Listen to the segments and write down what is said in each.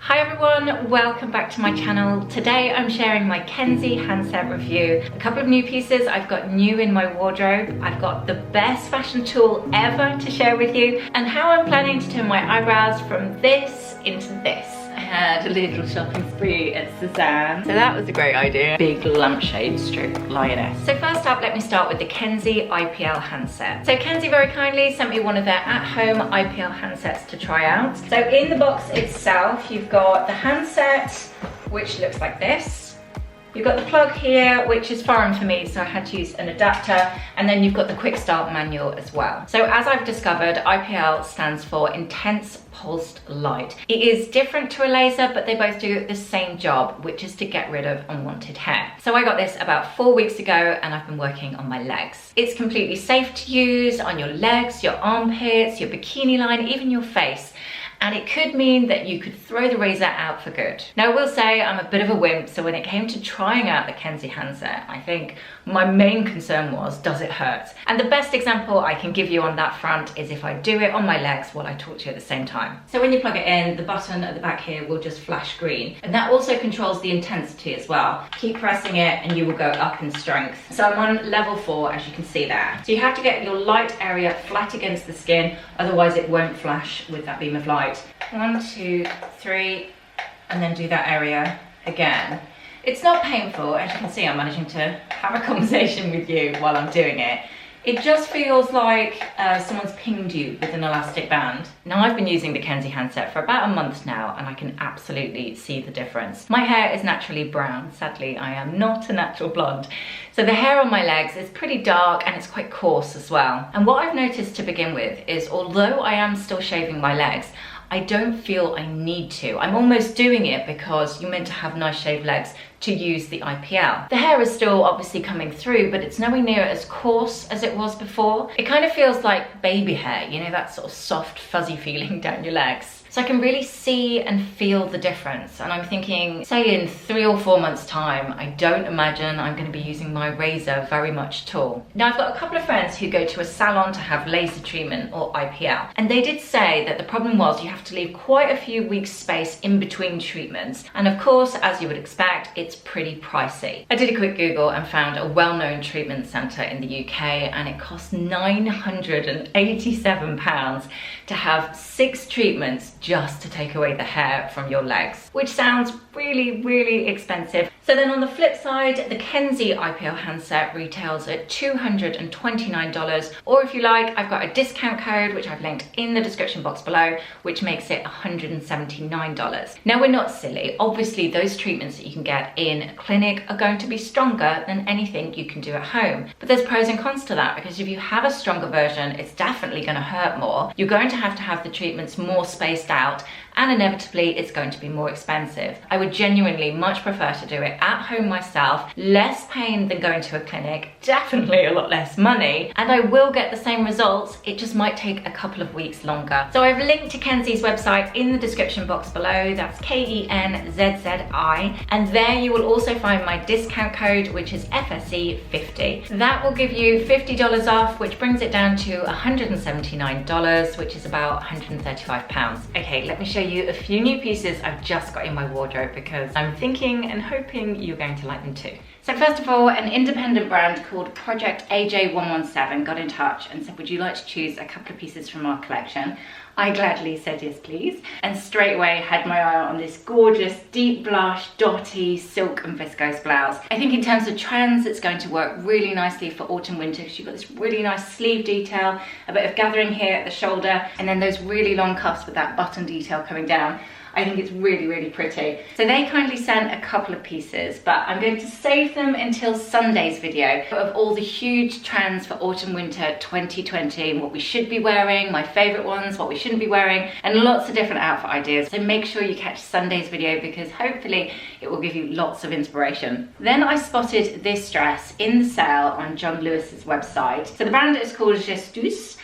Hi everyone, welcome back to my channel. Today I'm sharing my Kenzzi handset review. A couple of new pieces I've got new in my wardrobe. I've got the best fashion tool ever to share with you, and how I'm planning to turn my eyebrows from this into this. I had a little shopping spree at Suzanne, so that was a great idea. Big lampshade stroke lioness. So first up, let me start with the Kenzzi IPL handset. So Kenzzi very kindly sent me one of their at-home IPL handsets to try out. So in the box itself, you've got the handset, which looks like this. You've got the plug here, which is foreign for me, so I had to use an adapter, and then you've got the quick start manual as well. So as I've discovered, IPL stands for intense pulsed light. It is different to a laser, but they both do the same job, which is to get rid of unwanted hair. So I got this about 4 weeks ago, and I've been working on my legs. It's completely safe to use on your legs, your armpits, your bikini line, even your face. And it could mean that you could throw the razor out for good. Now I will say I'm a bit of a wimp, so when it came to trying out the Kenzzi handset, I think my main concern was, does it hurt? And the best example I can give you on that front is if I do it on my legs while I talk to you at the same time. So when you plug it in, the button at the back here will just flash green. And that also controls the intensity as well. Keep pressing it and you will go up in strength. So I'm on level 4, as you can see there. So you have to get your light area flat against the skin, otherwise it won't flash with that beam of light. 1, 2, 3, and then do that area again. It's not painful. As you can see, I'm managing to have a conversation with you while I'm doing it. It just feels like someone's pinged you with an elastic band. Now I've been using the Kenzzi handset for about a month now, and I can absolutely see the difference. My hair is naturally brown. Sadly, I am not a natural blonde. So the hair on my legs is pretty dark and it's quite coarse as well. And what I've noticed to begin with is, although I am still shaving my legs, I don't feel I need to. I'm almost doing it because you're meant to have nice shaved legs to use the IPL. The hair is still obviously coming through, but it's nowhere near as coarse as it was before. It kind of feels like baby hair, you know, that sort of soft, fuzzy feeling down your legs. So I can really see and feel the difference. And I'm thinking, say in 3 or 4 months time, I don't imagine I'm going to be using my razor very much at all. Now I've got a couple of friends who go to a salon to have laser treatment or IPL. And they did say that the problem was you have to leave quite a few weeks space in between treatments. And of course, as you would expect, it's pretty pricey. I did a quick Google and found a well-known treatment centre in the UK, and it costs £987 to have 6 treatments just to take away the hair from your legs, which sounds really, really expensive. So then on the flip side, the Kenzzi IPL handset retails at $229, or if you like, I've got a discount code, which I've linked in the description box below, which makes it $179. Now we're not silly. Obviously those treatments that you can get in a clinic are going to be stronger than anything you can do at home. But there's pros and cons to that, because if you have a stronger version, it's definitely going to hurt more. You're going to have the treatments more spaced out, and inevitably it's going to be more expensive. I would genuinely much prefer to do it at home myself. Less pain than going to a clinic, definitely a lot less money, and I will get the same results. It just might take a couple of weeks longer. So I've linked to Kenzzi's website in the description box below. That's KENZZI, and there you will also find my discount code, which is FSE50. That will give you $50 off, which brings it down to $179, which is about £135. Okay, let me show you a few new pieces I've just got in my wardrobe, because I'm thinking and hoping you're going to like them too. So first of all, an independent brand called Project AJ117 got in touch and said, would you like to choose a couple of pieces from our collection? I gladly said yes please, and straight away had my eye on this gorgeous deep blush, dotty, silk and viscose blouse. I think in terms of trends, it's going to work really nicely for autumn winter, because you've got this really nice sleeve detail, a bit of gathering here at the shoulder, and then those really long cuffs with that button detail coming down. I think it's really, really pretty. So they kindly sent a couple of pieces, but I'm going to save them until Sunday's video of all the huge trends for autumn winter 2020, and what we should be wearing, my favorite ones, what we shouldn't be wearing, and lots of different outfit ideas. So make sure you catch Sunday's video, because hopefully it will give you lots of inspiration. Then I spotted this dress in the sale on John Lewis's website. So the brand is called Gestus.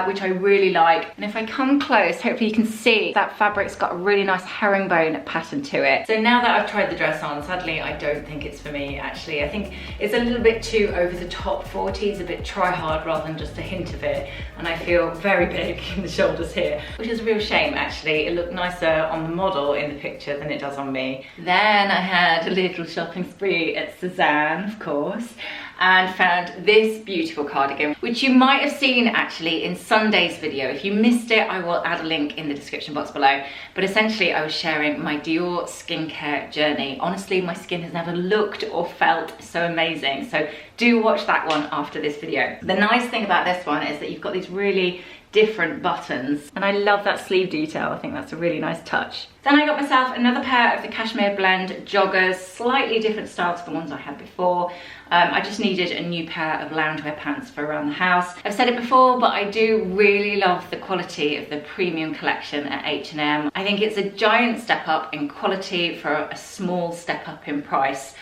which I really like. And if I come close, hopefully you can see that fabric's got a really nice herringbone pattern to it. So now that I've tried the dress on, sadly I don't think it's for me actually. I think it's a little bit too over the top 40s, a bit try hard rather than just a hint of it. And I feel very big in the shoulders here, which is a real shame actually. It looked nicer on the model in the picture than it does on me. Then I had a little shopping spree at Suzanne, of course, and found this beautiful cardigan, which you might have seen actually in Sunday's video. If you missed it, I will add a link in the description box below. But essentially I was sharing my Dior skincare journey. Honestly, my skin has never looked or felt so amazing. So do watch that one after this video. The nice thing about this one is that you've got these really different buttons, and I love that sleeve detail. I think that's a really nice touch. Then I got myself another pair of the Cashmere Blend joggers, slightly different style to the ones I had before. I just needed a new pair of loungewear pants for around the house. I've said it before, but I do really love the quality of the premium collection at H&M. I think it's a giant step up in quality for a small step up in price.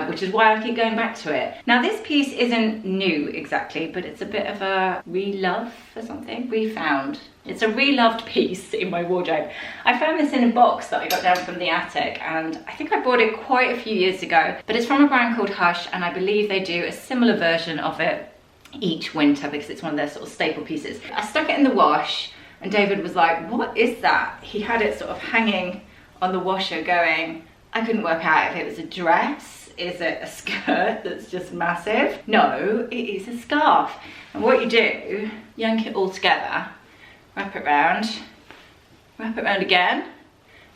Which is why I keep going back to it. Now this piece isn't new exactly, but it's a bit of a re-love or something, refound. It's a re-loved piece in my wardrobe. I found this in a box that I got down from the attic, and I think I bought it quite a few years ago, but it's from a brand called Hush, and I believe they do a similar version of it each winter because it's one of their sort of staple pieces. I stuck it in the wash, and David was like, what is that? He had it sort of hanging on the washer going, I couldn't work out if it was a dress. Is it a skirt that's just massive? No, it is a scarf. And what you do, yank it all together, wrap it round again,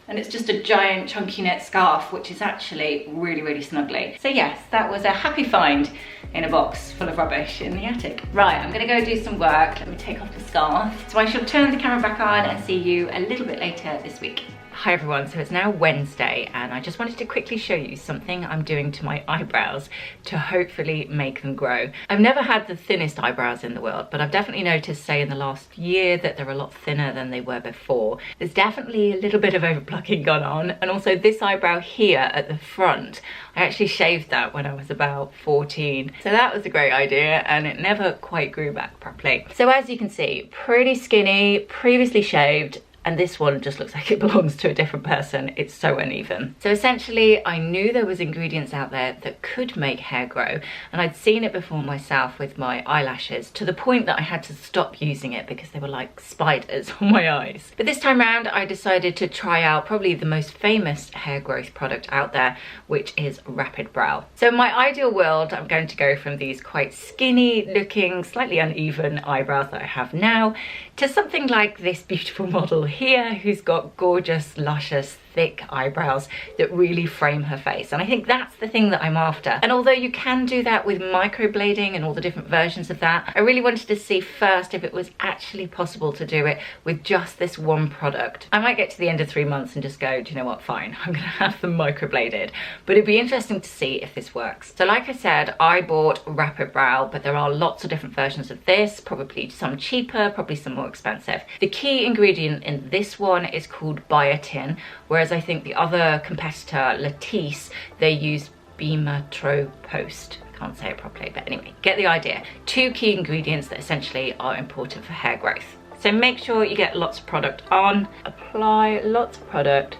and it's just a giant chunky knit scarf, which is actually really, really snuggly. So yes, that was a happy find in a box full of rubbish in the attic. Right, I'm gonna go do some work. Let me take off the scarf. So I shall turn the camera back on and see you a little bit later this week. Hi everyone, so it's now Wednesday and I just wanted to quickly show you something I'm doing to my eyebrows to hopefully make them grow. I've never had the thinnest eyebrows in the world, but I've definitely noticed, say in the last year, that they're a lot thinner than they were before. There's definitely a little bit of overplucking gone on, and also this eyebrow here at the front, I actually shaved that when I was about 14. So that was a great idea and it never quite grew back properly. So as you can see, pretty skinny, previously shaved, and this one just looks like it belongs to a different person. It's so uneven. So essentially, I knew there was ingredients out there that could make hair grow, and I'd seen it before myself with my eyelashes, to the point that I had to stop using it because they were like spiders on my eyes. But this time around, I decided to try out probably the most famous hair growth product out there, which is Rapid Brow. So in my ideal world, I'm going to go from these quite skinny looking, slightly uneven eyebrows that I have now, to something like this beautiful model here who's got gorgeous, luscious, thick eyebrows that really frame her face. And I think that's the thing that I'm after. And although you can do that with microblading and all the different versions of that, I really wanted to see first if it was actually possible to do it with just this one product. I might get to the end of 3 months and just go, do you know what, fine, I'm gonna have them microbladed. But it'd be interesting to see if this works. So like I said, I bought Rapid Brow, but there are lots of different versions of this, probably some cheaper, probably some more expensive. The key ingredient in this one is called biotin, whereas I think the other competitor, Latisse, they use Beamer-tro-post. I can't say it properly, but anyway, get the idea. 2 key ingredients that essentially are important for hair growth. So make sure you get lots of product on, apply lots of product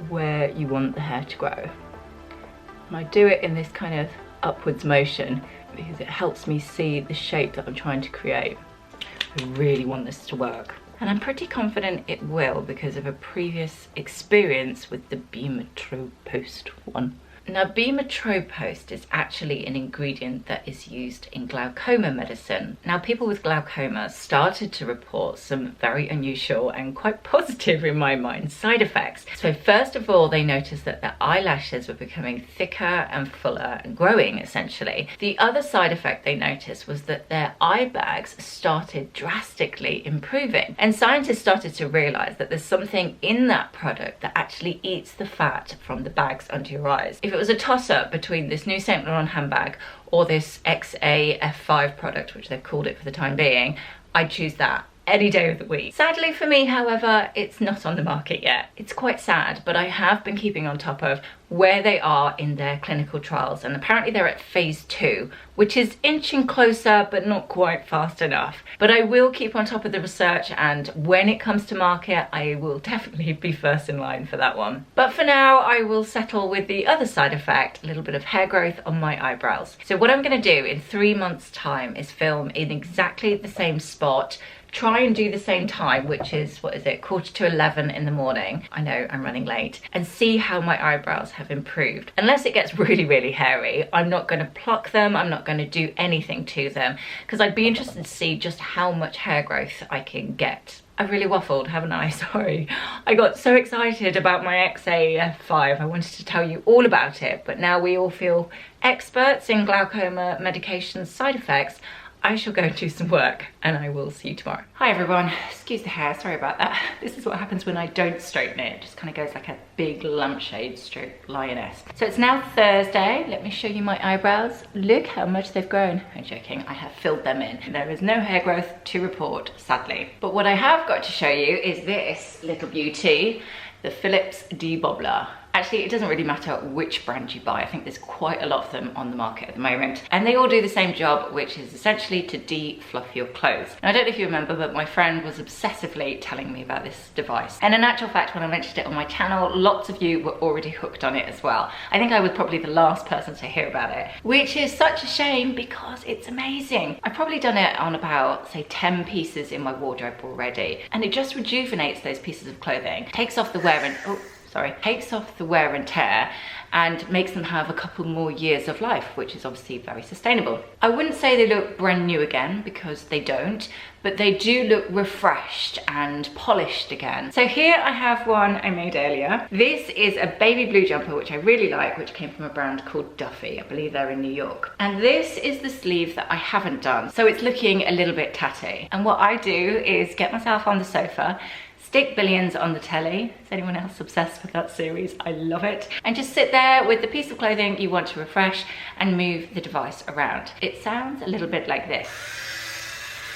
where you want the hair to grow. And I do it in this kind of upwards motion because it helps me see the shape that I'm trying to create. I really want this to work. And I'm pretty confident it will because of a previous experience with the Beamer-tro-post one. Now, Beamer-tro-post is actually an ingredient that is used in glaucoma medicine. Now, people with glaucoma started to report some very unusual and quite positive, in my mind, side effects. So first of all, they noticed that their eyelashes were becoming thicker and fuller and growing, essentially. The other side effect they noticed was that their eye bags started drastically improving. And scientists started to realize that there's something in that product that actually eats the fat from the bags under your eyes. If it was a toss-up between this new Saint Laurent handbag or this XAF5 product, which they've called it for the time being, I'd choose that any day of the week. Sadly for me, however, it's not on the market yet. It's quite sad, but I have been keeping on top of where they are in their clinical trials, and apparently they're at phase 2, which is inching closer but not quite fast enough. But I will keep on top of the research, and when it comes to market, I will definitely be first in line for that one. But for now, I will settle with the other side effect, a little bit of hair growth on my eyebrows. So what I'm going to do in 3 months' time is film in exactly the same spot, try and do the same time, which is, what is it, 10:45 in the morning. I know I'm running late. And see how my eyebrows have improved. Unless it gets really, really hairy, I'm not going to pluck them. I'm not going to do anything to them, because I'd be interested to see just how much hair growth I can get. I've really waffled, haven't I? Sorry. I got so excited about my XAF5. I wanted to tell you all about it, but now we all feel experts in glaucoma medication side effects. I shall go and do some work, and I will see you tomorrow. Hi everyone, excuse the hair, sorry about that. This is what happens when I don't straighten it. It just kind of goes like a big lampshade stroke lioness. So it's now Thursday. Let me show you my eyebrows. Look how much they've grown. I'm joking, I have filled them in. There is no hair growth to report, sadly. But what I have got to show you is this little beauty, the Philips debobbler. Actually, it doesn't really matter which brand you buy. I think there's quite a lot of them on the market at the moment. And they all do the same job, which is essentially to de-fluff your clothes. Now, I don't know if you remember, but my friend was obsessively telling me about this device. And in actual fact, when I mentioned it on my channel, lots of you were already hooked on it as well. I think I was probably the last person to hear about it, which is such a shame because it's amazing. I've probably done it on about, say, 10 pieces in my wardrobe already. And it just rejuvenates those pieces of clothing, takes off the wear and, takes off the wear and tear and makes them have a couple more years of life, which is obviously very sustainable. I wouldn't say they look brand new again, because they don't, but they do look refreshed and polished again. So here I have one I made earlier. This is a baby blue jumper, which I really like, which came from a brand called Duffy. I believe they're in New York. And this is the sleeve that I haven't done. So it's looking a little bit tatty. And what I do is get myself on the sofa, stick Billions on the telly. Is anyone else obsessed with that series? I love it. And just sit there with the piece of clothing you want to refresh and move the device around. It sounds a little bit like this,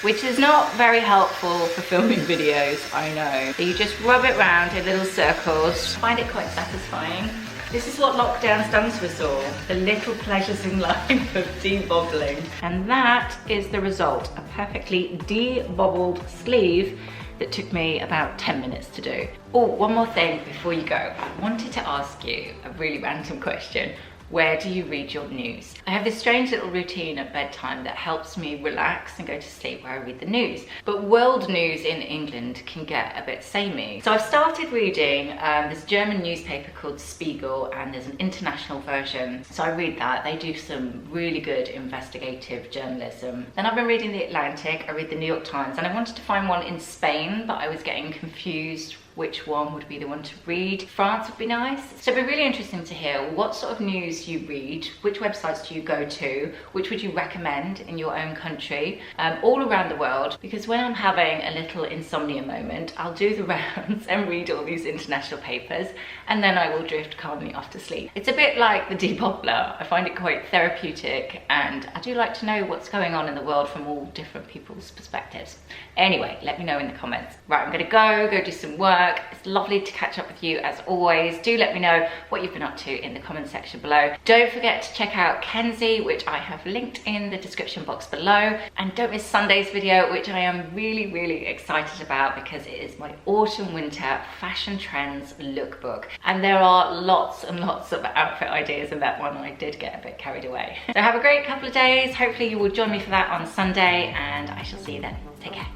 which is not very helpful for filming videos, I know. So you just rub it around in little circles. I find it quite satisfying. This is what lockdown's done to us all. The little pleasures in life of debobbling. And that is the result, a perfectly debobbled sleeve that took me about 10 minutes to do. Oh, one more thing before you go. I wanted to ask you a really random question. Where do you read your news? I have this strange little routine at bedtime that helps me relax and go to sleep, where I read the news. But world news in England can get a bit samey. So I've started reading this German newspaper called Spiegel, and there's an international version. So I read that. They do some really good investigative journalism. Then I've been reading The Atlantic, I read the New York Times, and I wanted to find one in Spain, but I was getting confused which one would be the one to read. France would be nice. So it'd be really interesting to hear what sort of news you read, which websites do you go to, which would you recommend in your own country, all around the world, because when I'm having a little insomnia moment, I'll do the rounds and read all these international papers, and then I will drift calmly off to sleep. It's a bit like the debobbler. I find it quite therapeutic, and I do like to know what's going on in the world from all different people's perspectives. Anyway, let me know in the comments. Right, I'm gonna go do some work. It's lovely to catch up with you as always. Do let me know what you've been up to in the comment section below. Don't forget to check out Kenzzi, which I have linked in the description box below. And don't miss Sunday's video, which I am really, really excited about because it is my autumn winter fashion trends lookbook. And there are lots and lots of outfit ideas in that one. I did get a bit carried away. So have a great couple of days. Hopefully you will join me for that on Sunday, and I shall see you then. Take care.